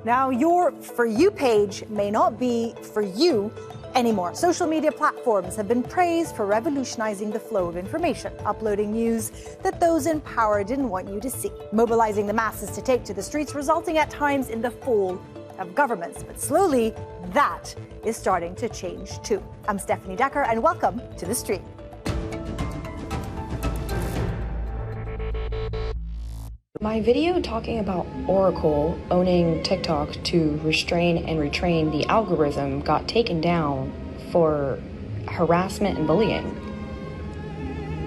Now, your For You page may not be for you anymore. Social media platforms have been praised for revolutionizing the flow of information, uploading news that those in power didn't want you to see, mobilizing the masses to take to the streets, resulting at times in the fall of governments. But slowly, that is starting to change too. I'm Stefanie Dekker, and welcome to The Street. My video talking about Oracle owning TikTok to restrain and retrain the algorithm got taken down for harassment and bullying.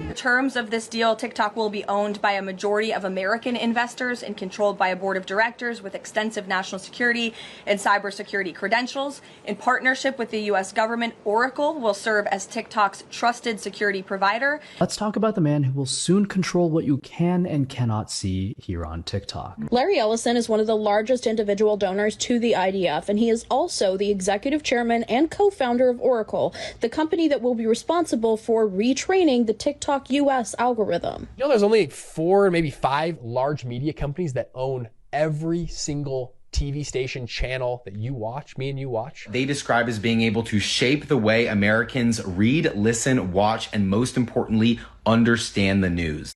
In terms of this deal, TikTok will be owned by a majority of American investors and controlled by a board of directors with extensive national security and cybersecurity credentials. In partnership with the U.S. government, Oracle will serve as TikTok's trusted security provider. Let's talk about the man who will soon control what you can and cannot see here on TikTok. Larry Ellison is one of the largest individual donors to the IDF, and he is also the executive chairman and co-founder of Oracle, the company that will be responsible for retraining the TikTok U.S. algorithm. You know, there's only 4, maybe 5 large media companies that own every single TV station channel that you watch, me and you watch. They describe as being able to shape the way Americans read, listen, watch, and most importantly, understand the news.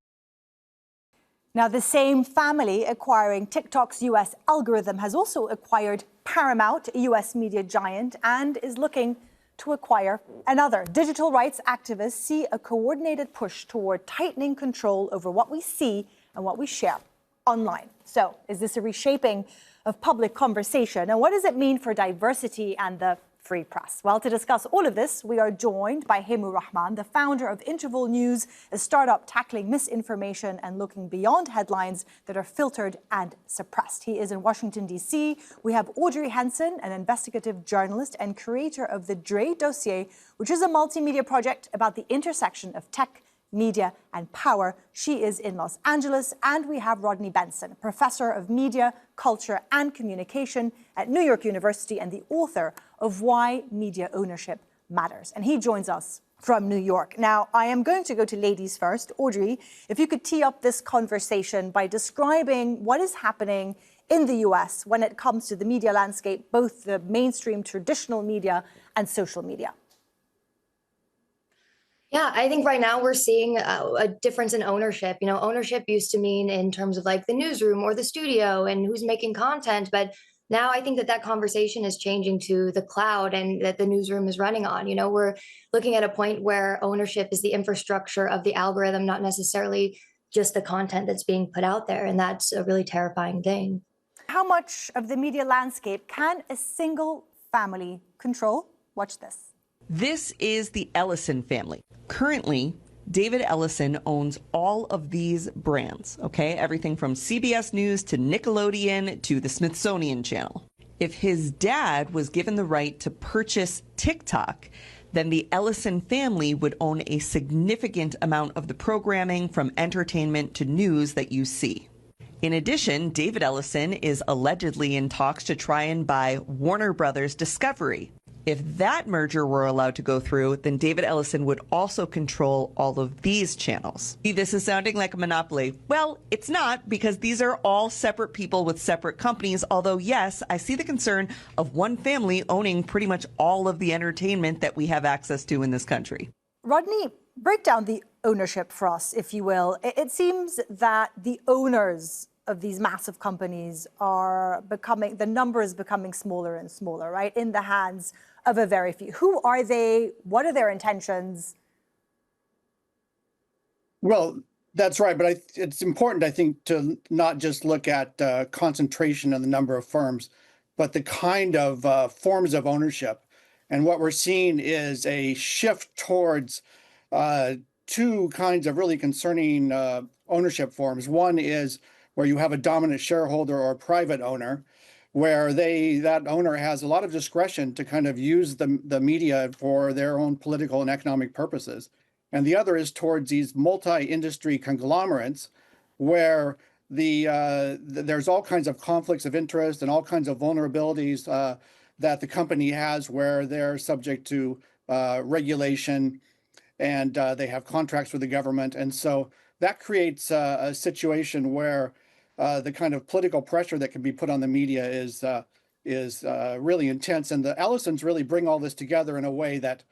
Now, the same family acquiring TikTok's U.S. algorithm has also acquired Paramount, a U.S. media giant, and is looking to acquire another. Digital rights activists see a coordinated push toward tightening control over what we see and what we share online. So, is this a reshaping of public conversation? And what does it mean for diversity and the free press? Well, to discuss all of this, we are joined by Hemu Rahman, the founder of Interval News, a startup tackling misinformation and looking beyond headlines that are filtered and suppressed. He is in Washington, D.C. We have Audrey Henson, an investigative journalist and creator of the Dre Dossier, which is a multimedia project about the intersection of tech, media, and power. She is in Los Angeles. And we have Rodney Benson, a professor of media, culture, and communication at New York University and the author of Why Media Ownership Matters. And he joins us from New York. Now, I am going to go to ladies first. Audrey, if you could tee up this conversation by describing what is happening in the US when it comes to the media landscape, both the mainstream traditional media and social media. Yeah, I think right now we're seeing a difference in ownership. You know, ownership used to mean in terms of like the newsroom or the studio and who's making content. But now I think that conversation is changing to the cloud and that the newsroom is running on. You know, we're looking at a point where ownership is the infrastructure of the algorithm, not necessarily just the content that's being put out there. And that's a really terrifying thing. How much of the media landscape can a single family control? Watch this. This is the Ellison family. Currently, David Ellison owns all of these brands, okay? Everything from CBS News to Nickelodeon to the Smithsonian Channel. If his dad was given the right to purchase TikTok, then the Ellison family would own a significant amount of the programming from entertainment to news that you see. In addition, David Ellison is allegedly in talks to try and buy Warner Brothers Discovery. If that merger were allowed to go through, then David Ellison would also control all of these channels. This is sounding like a monopoly. Well, it's not, because these are all separate people with separate companies, although yes, I see the concern of one family owning pretty much all of the entertainment that we have access to in this country. Rodney, break down the ownership for us, if you will. It seems that the owners of these massive companies are becoming, the number is becoming smaller and smaller, right? In the hands of a very few. Who are they? What are their intentions? Well, that's right. But it's important, I think, to not just look at concentration of the number of firms, but the kind of forms of ownership. And what we're seeing is a shift towards 2 kinds of really concerning ownership forms. One is where you have a dominant shareholder or a private owner, where that owner has a lot of discretion to kind of use the media for their own political and economic purposes. And the other is towards these multi-industry conglomerates, where there's all kinds of conflicts of interest and all kinds of vulnerabilities that the company has, where they're subject to regulation and they have contracts with the government. And so that creates a situation where the kind of political pressure that can be put on the media is really intense. And the Ellisons really bring all this together in a way that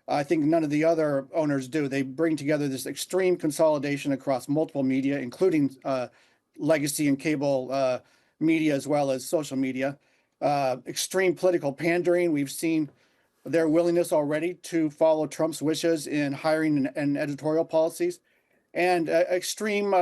I think none of the other owners do. They bring together this extreme consolidation across multiple media, including legacy and cable media, as well as social media. Extreme political pandering. We've seen their willingness already to follow Trump's wishes in hiring and editorial policies, and extreme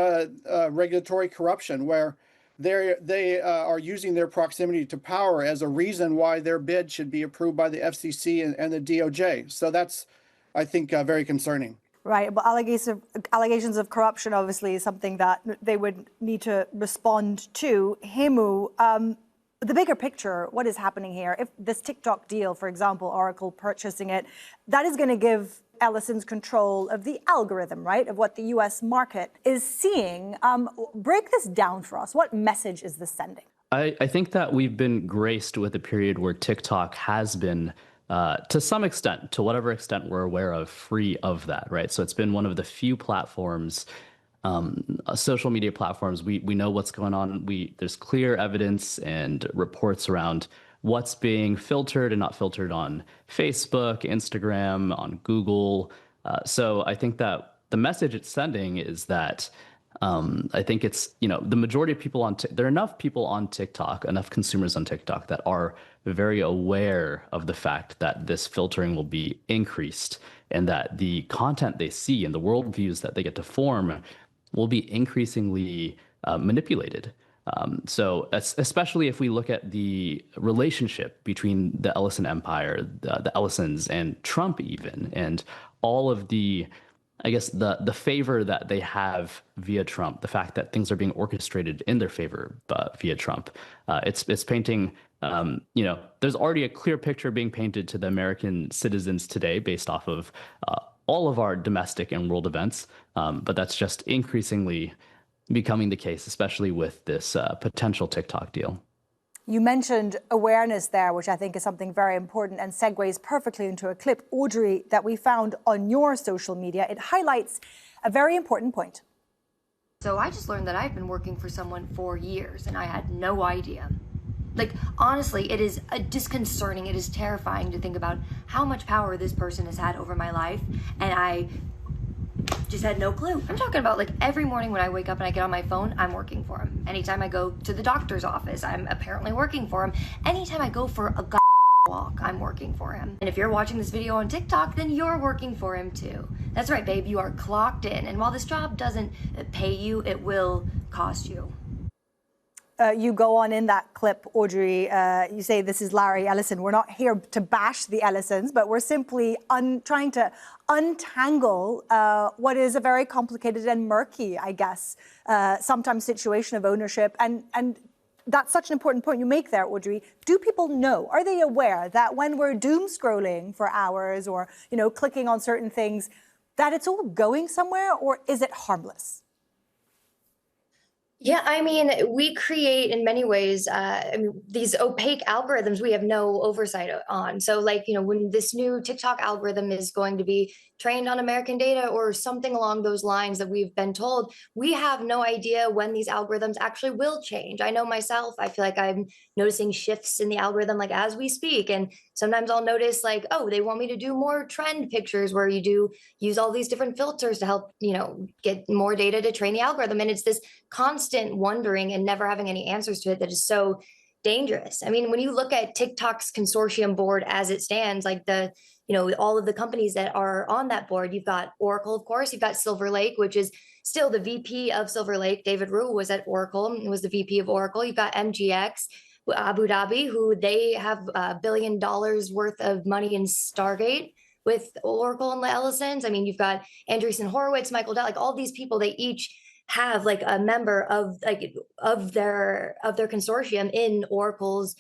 regulatory corruption, where they are using their proximity to power as a reason why their bid should be approved by the FCC and the DOJ. So that's, I think, very concerning. Right, but allegations of corruption obviously is something that they would need to respond to. Hemu, the bigger picture, what is happening here? If this TikTok deal, for example, Oracle purchasing it, that is going to give Ellison's control of the algorithm, right, of what the US market is seeing. Break this down for us. What message is this sending? I think that we've been graced with a period where TikTok has been, to some extent, to whatever extent we're aware of, free of that, right? So it's been one of the few platforms, social media platforms, we know what's going on. There's clear evidence and reports around what's being filtered and not filtered on Facebook, Instagram, on Google. So I think that the message it's sending is that I think it's, the majority of people there are enough people on TikTok, enough consumers on TikTok that are very aware of the fact that this filtering will be increased and that the content they see and the worldviews that they get to form will be increasingly manipulated. So especially if we look at the relationship between the Ellison empire, the Ellisons and Trump even, and all of the, I guess, the favor that they have via Trump, the fact that things are being orchestrated in their favor via Trump, it's painting, there's already a clear picture being painted to the American citizens today based off of all of our domestic and world events, but that's just increasingly becoming the case, especially with this potential TikTok deal. You mentioned awareness there, which I think is something very important and segues perfectly into a clip, Audrey, that we found on your social media. It highlights a very important point. So I just learned that I've been working for someone for years and I had no idea. Like, honestly, it is disconcerting. It is terrifying to think about how much power this person has had over my life, and I just had no clue. I'm talking about, like, every morning when I wake up and I get on my phone, I'm working for him. Anytime I go to the doctor's office, I'm apparently working for him. Anytime I go for a walk, I'm working for him. And if you're watching this video on TikTok, then you're working for him too. That's right, babe, you are clocked in. And while this job doesn't pay you, it will cost you. You go on in that clip, Audrey, you say this is Larry Ellison. We're not here to bash the Ellisons, but we're simply trying to untangle what is a very complicated and murky, I guess, sometimes situation of ownership. And that's such an important point you make there, Audrey. Do people know? Are they aware that when we're doom scrolling for hours or, clicking on certain things, that it's all going somewhere, or is it harmless? Yeah, I mean, we create in many ways these opaque algorithms we have no oversight on. So like, when this new TikTok algorithm is going to be trained on American data or something along those lines that we've been told, we have no idea when these algorithms actually will change. I know myself, I feel like I'm noticing shifts in the algorithm like as we speak. And sometimes I'll notice like, oh, they want me to do more trend pictures where you do use all these different filters to help, get more data to train the algorithm. And it's this constant wondering and never having any answers to it that is so dangerous. I mean, when you look at TikTok's consortium board as it stands, like all of the companies that are on that board, you've got Oracle, of course, you've got Silver Lake, which is still the VP of Silver Lake. David Rue was at Oracle and was the VP of Oracle. You've got MGX, Abu Dhabi, who they have $1 billion worth of money in Stargate with Oracle and the Ellisons. I mean, you've got Andreessen Horowitz, Michael Dell, like all these people, they each have like a member of their consortium in Oracle's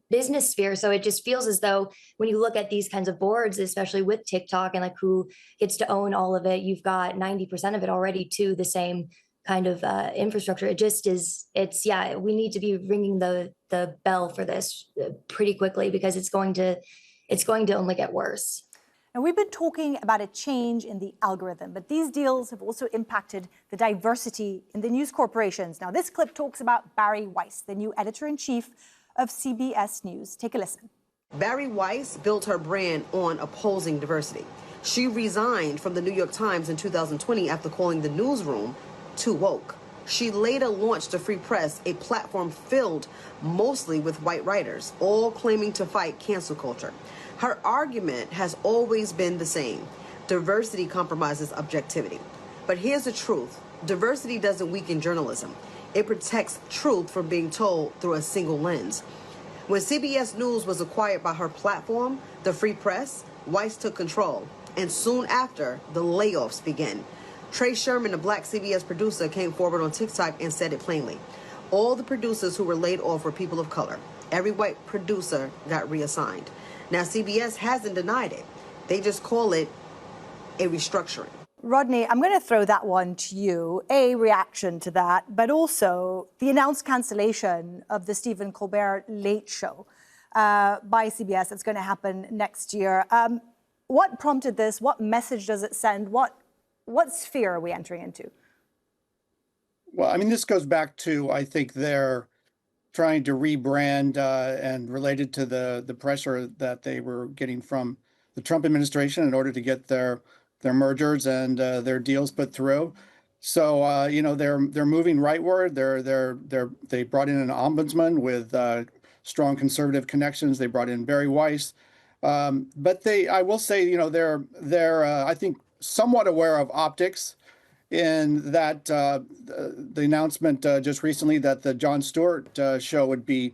business sphere. So it just feels as though when you look at these kinds of boards, especially with TikTok and like who gets to own all of it, you've got 90% of it already to the same kind of infrastructure. It just is, we need to be ringing the bell for this pretty quickly because it's going to only get worse. Now, we've been talking about a change in the algorithm, but these deals have also impacted the diversity in the news corporations. Now, this clip talks about Barry Weiss, the new editor-in-chief of CBS News. Take a listen. Barry Weiss built her brand on opposing diversity. She resigned from the New York Times in 2020 after calling the newsroom too woke. She later launched the Free Press, a platform filled mostly with white writers, all claiming to fight cancel culture. Her argument has always been the same. Diversity compromises objectivity. But here's the truth. Diversity doesn't weaken journalism. It protects truth from being told through a single lens. When CBS News was acquired by her platform, the Free Press, Weiss took control. And soon after, the layoffs began. Trey Sherman, a black CBS producer, came forward on TikTok and said it plainly. All the producers who were laid off were people of color. Every white producer got reassigned. Now, CBS hasn't denied it. They just call it a restructuring. Rodney, I'm going to throw that one to you. A reaction to that, but also the announced cancellation of the Stephen Colbert Late Show by CBS. That's going to happen next year. What prompted this? What message does it send? What sphere are we entering into? Well, I mean, this goes back to, I think, their trying to rebrand and related to the pressure that they were getting from the Trump administration in order to get their mergers and their deals put through. So they're moving rightward. They brought in an ombudsman with strong conservative connections. They brought in Barry Weiss, but I will say, they're I think somewhat aware of optics. In that the announcement just recently that the Jon Stewart show would be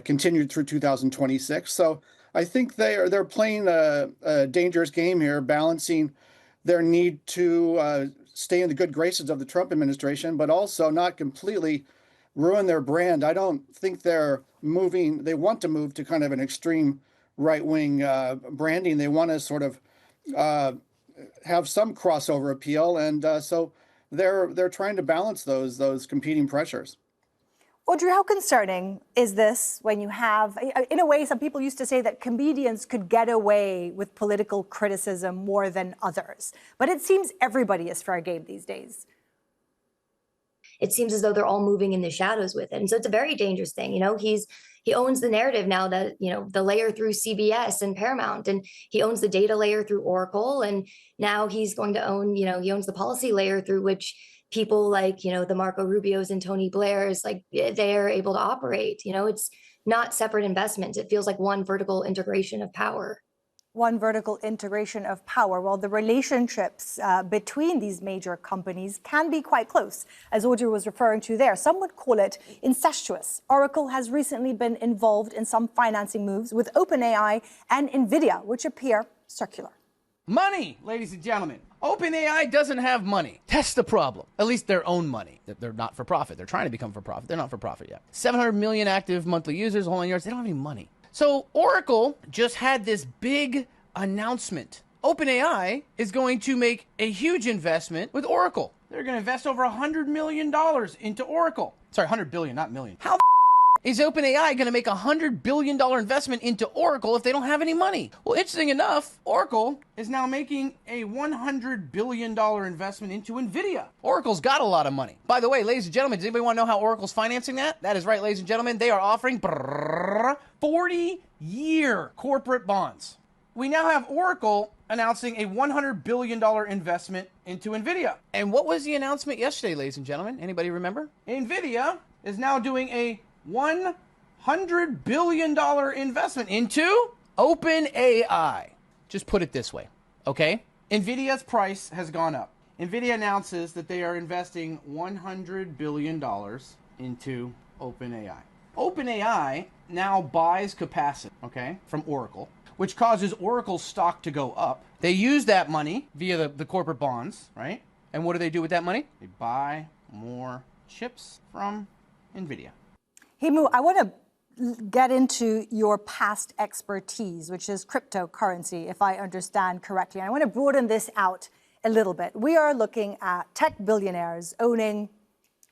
continued through 2026. So I think they're playing a dangerous game here, balancing their need to stay in the good graces of the Trump administration, but also not completely ruin their brand. I don't think they want to move to kind of an extreme right-wing branding. They want to sort of have some crossover appeal, and so they're trying to balance those competing pressures. Audrey, how concerning is this when you have, in a way, some people used to say that comedians could get away with political criticism more than others, but it seems everybody is fair game these days. It seems as though they're all moving in the shadows with it, and so it's a very dangerous thing. He owns the narrative now, that the layer through CBS and Paramount, and he owns the data layer through Oracle, and now he's going to own, he owns the policy layer through which people like, the Marco Rubios and Tony Blairs, like they're able to operate. It's not separate investments. It feels like one vertical integration of power. One vertical integration of power. Well, the relationships between these major companies can be quite close, as Audrey was referring to there. Some would call it incestuous. Oracle has recently been involved in some financing moves with OpenAI and NVIDIA, which appear circular. Money, ladies and gentlemen. OpenAI doesn't have money. That's the problem. At least their own money. They're not for profit. They're trying to become for profit. They're not for profit yet. 700 million active monthly users, whole 9 yards. They don't have any money. So Oracle just had this big announcement. OpenAI is going to make a huge investment with Oracle. They're going to invest over $100 million into Oracle. Sorry, 100 billion, not million. How is OpenAI going to make a $100 billion investment into Oracle if they don't have any money? Well, interesting enough, Oracle is now making a $100 billion investment into NVIDIA. Oracle's got a lot of money. By the way, ladies and gentlemen, does anybody want to know how Oracle's financing that? That is right, ladies and gentlemen. They are offering 40-year corporate bonds. We now have Oracle announcing a $100 billion investment into NVIDIA. And what was the announcement yesterday, ladies and gentlemen? Anybody remember? NVIDIA is now doing a $100 billion investment into OpenAI. Just put it this way, okay? NVIDIA's price has gone up. NVIDIA announces that they are investing $100 billion into OpenAI. OpenAI now buys capacity, okay, from Oracle, which causes Oracle's stock to go up. They use that money via the corporate bonds, right? And what do they do with that money? They buy more chips from NVIDIA. Hemu, I want to get into your past expertise, which is cryptocurrency, if I understand correctly. And I want to broaden this out a little bit. We are looking at tech billionaires owning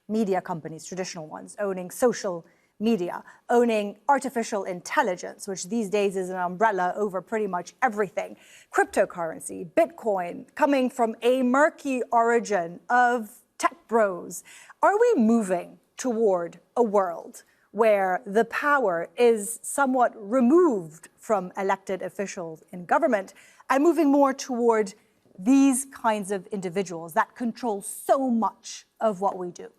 media companies, traditional ones, owning social media, owning artificial intelligence, which these days is an umbrella over pretty much everything, cryptocurrency, Bitcoin, coming from a murky origin of tech bros. Are we moving toward a world where the power is somewhat removed from elected officials in government and moving more toward these kinds of individuals that control so much of what we do?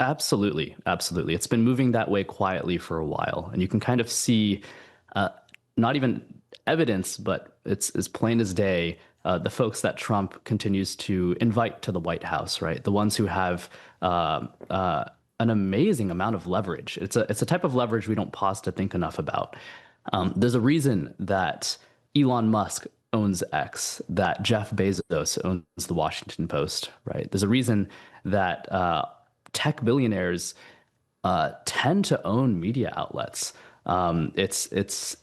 Absolutely. Absolutely. It's been moving that way quietly for a while. And you can kind of see not even evidence, but it's as plain as day, the folks that Trump continues to invite to the White House, right? The ones who have an amazing amount of leverage. It's a type of leverage we don't pause to think enough about. There's a reason that Elon Musk owns X, that Jeff Bezos owns the Washington Post, right? There's a reason that tech billionaires tend to own media outlets. It's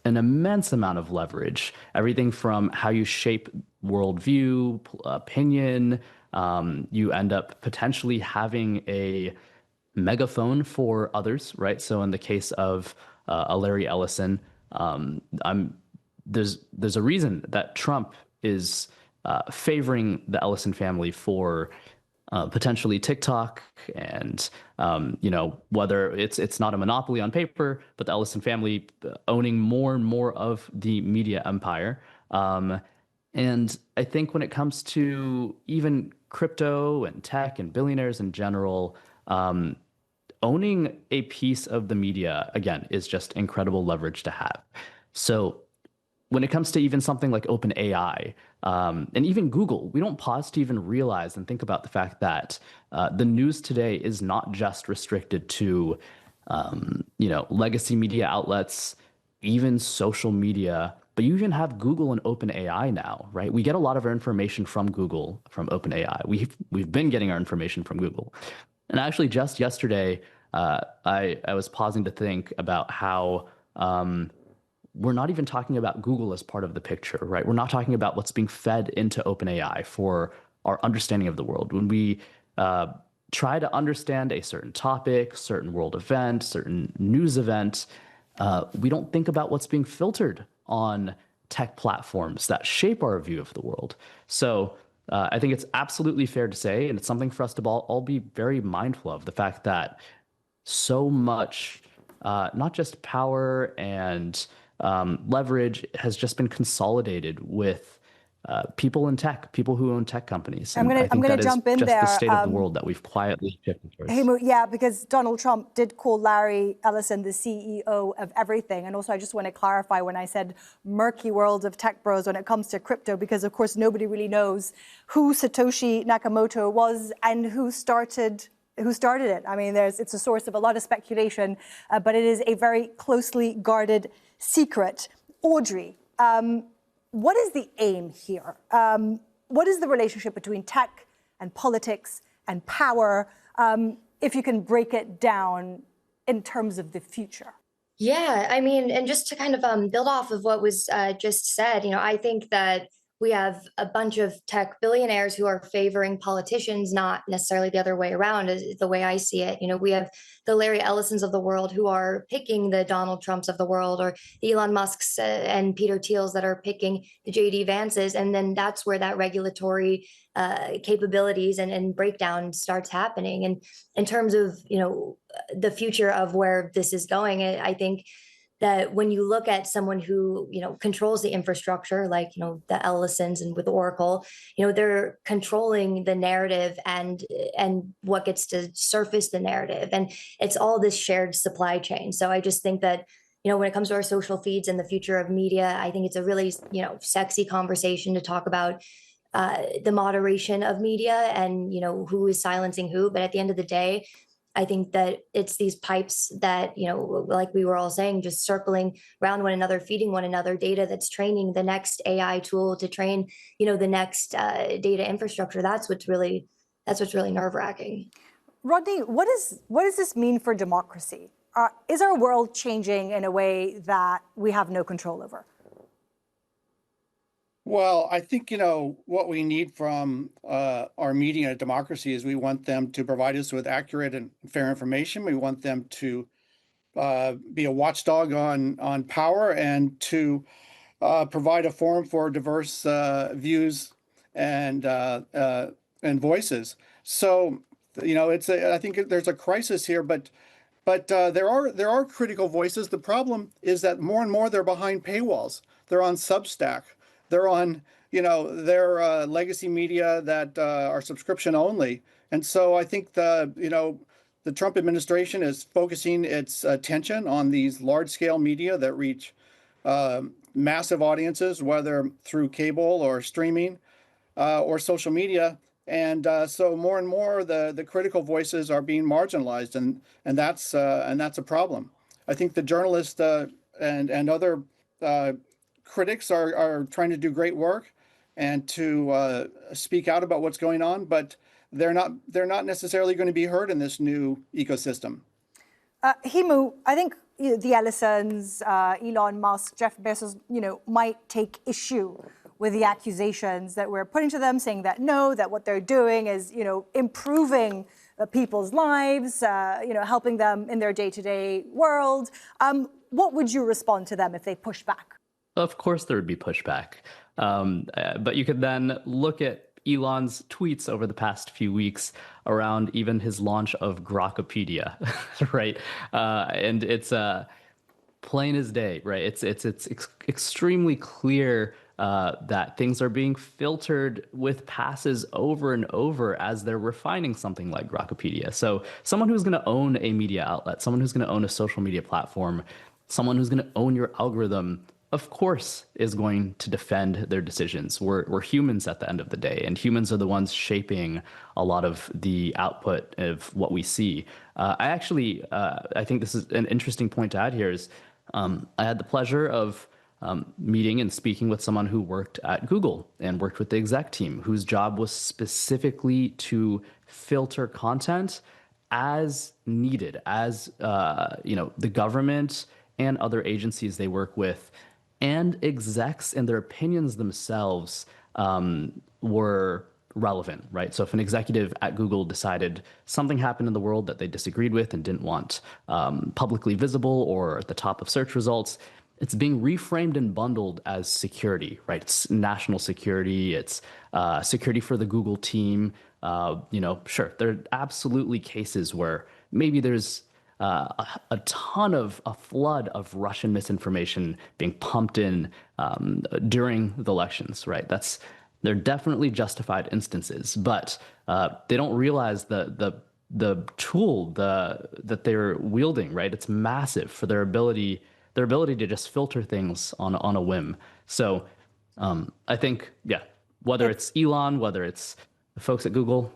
an immense amount of leverage. Everything from how you shape worldview, opinion. You end up potentially having a megaphone for others, right? So in the case of a Larry Ellison, there's a reason that Trump is favoring the Ellison family for potentially TikTok, and whether it's not a monopoly on paper, but the Ellison family owning more and more of the media empire. And I think when it comes to even crypto and tech and billionaires in general, owning a piece of the media, again, is just incredible leverage to have. So when it comes to even something like OpenAI, and even Google, we don't pause to even realize and think about the fact that the news today is not just restricted to, legacy media outlets, even social media, but you even have Google and OpenAI now, right? We get a lot of our information from Google, from OpenAI. We've been getting our information from Google. And actually just yesterday, I was pausing to think about how we're not even talking about Google as part of the picture, right? We're not talking about what's being fed into OpenAI for our understanding of the world. When we try to understand a certain topic, certain world event, certain news event, we don't think about what's being filtered on tech platforms that shape our view of the world. So I think it's absolutely fair to say, and it's something for us to all be very mindful of, the fact that so much, not just power and leverage, has just been consolidated with people in tech, people who own tech companies. And I'm going to jump in there. The state of the world that we've quietly shifted towards. Hemu, yeah, because Donald Trump did call Larry Ellison the CEO of everything. And also, I just want to clarify when I said murky world of tech bros when it comes to crypto, because of course, nobody really knows who Satoshi Nakamoto was and who started it. I mean, it's a source of a lot of speculation, but it is a very closely guarded secret. Audrey, what is the aim here? What is the relationship between tech and politics and power, if you can break it down in terms of the future? Yeah, I mean, and just to kind of build off of what was just said, I think that we have a bunch of tech billionaires who are favoring politicians, not necessarily the other way around, is the way I see it. We have the Larry Ellisons of the world who are picking the Donald Trumps of the world, or the Elon Musks and Peter Thiels that are picking the JD Vances. And then that's where that regulatory capabilities and breakdown starts happening. And in terms of, the future of where this is going, I think that when you look at someone who, controls the infrastructure, like, the Ellisons and with Oracle, they're controlling the narrative and what gets to surface the narrative. And it's all this shared supply chain. So I just think that, when it comes to our social feeds and the future of media, I think it's a really, sexy conversation to talk about the moderation of media and, who is silencing who. But at the end of the day, I think that it's these pipes that, like we were all saying, just circling around one another, feeding one another data that's training the next AI tool to train, the next data infrastructure. That's what's really nerve-wracking. Rodney, what does this mean for democracy? Is our world changing in a way that we have no control over? Well, I think, what we need from our media and democracy is we want them to provide us with accurate and fair information. We want them to be a watchdog on power and to provide a forum for diverse views and voices. So, I think there's a crisis here, but there are critical voices. The problem is that more and more they're behind paywalls. They're on Substack. They're on their legacy media that are subscription only. And so I think the Trump administration is focusing its attention on these large-scale media that reach massive audiences, whether through cable or streaming or social media. And so more and more the critical voices are being marginalized, and that's a problem. I think the journalists and other critics are trying to do great work and to speak out about what's going on, but they're not necessarily going to be heard in this new ecosystem. Hemu, I think the Ellisons, Elon Musk, Jeff Bezos, might take issue with the accusations that we're putting to them, saying that that what they're doing is, improving people's lives, helping them in their day-to-day world. What would you respond to them if they push back? Of course there would be pushback. But you could then look at Elon's tweets over the past few weeks around even his launch of Grokkopedia, right? And it's plain as day, right? It's extremely clear that things are being filtered with passes over and over as they're refining something like Grokkopedia. So someone who's going to own a media outlet, someone who's going to own a social media platform, someone who's going to own your algorithm, of course, is going to defend their decisions. We're humans at the end of the day, and humans are the ones shaping a lot of the output of what we see. I think this is an interesting point to add here is I had the pleasure of meeting and speaking with someone who worked at Google and worked with the exec team, whose job was specifically to filter content as needed, as the government and other agencies they work with and execs and their opinions themselves were relevant, right? So if an executive at Google decided something happened in the world that they disagreed with and didn't want publicly visible or at the top of search results, it's being reframed and bundled as security, right? It's national security, it's security for the Google team. Sure, there are absolutely cases where maybe there's a flood of Russian misinformation being pumped in during the elections, right? They're definitely justified instances, but they don't realize the tool that they're wielding, right? It's massive for their ability to just filter things on a whim. So I think, whether it's Elon, whether it's the folks at Google,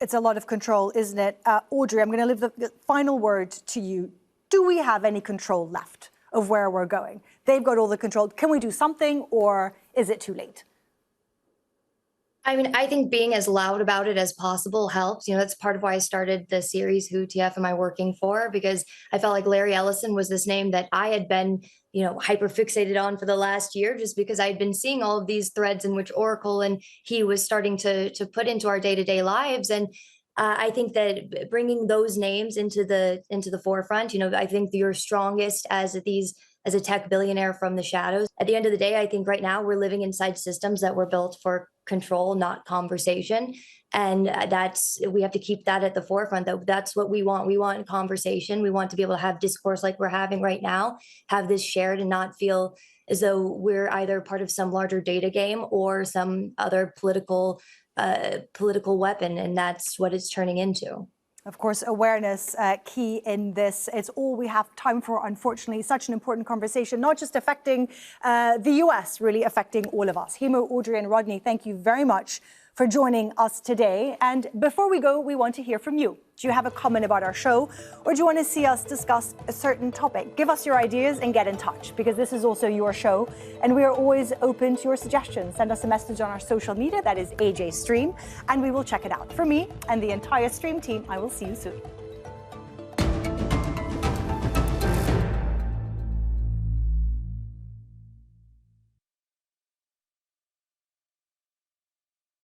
It's a lot of control, isn't it? Audrey, I'm going to leave the final word to you. Do we have any control left of where we're going? They've got all the control. Can we do something, or is it too late? I mean, I think being as loud about it as possible helps. That's part of why I started the series, Who TF Am I Working For? Because I felt like Larry Ellison was this name that I had been, hyper fixated on for the last year, just because I'd been seeing all of these threads in which Oracle and he was starting to put into our day-to-day lives. And I think that bringing those names into the forefront, I think you're strongest as a tech billionaire from the shadows. At the end of the day, I think right now we're living inside systems that were built for control, not conversation. And we have to keep that at the forefront. That's what we want. We want conversation. We want to be able to have discourse like we're having right now, have this shared and not feel as though we're either part of some larger data game or some other political weapon. And that's what it's turning into. Of course, awareness key in this. It's all we have time for, unfortunately. Such an important conversation, not just affecting the US, really affecting all of us. Hemu, Audrey and Rodney, thank you very much for joining us today. And before we go, we want to hear from you. Do you have a comment about our show, or do you want to see us discuss a certain topic? Give us your ideas and get in touch, because this is also your show, and we are always open to your suggestions. Send us a message on our social media, that is AJ Stream, and we will check it out. For me and the entire Stream team, I will see you soon.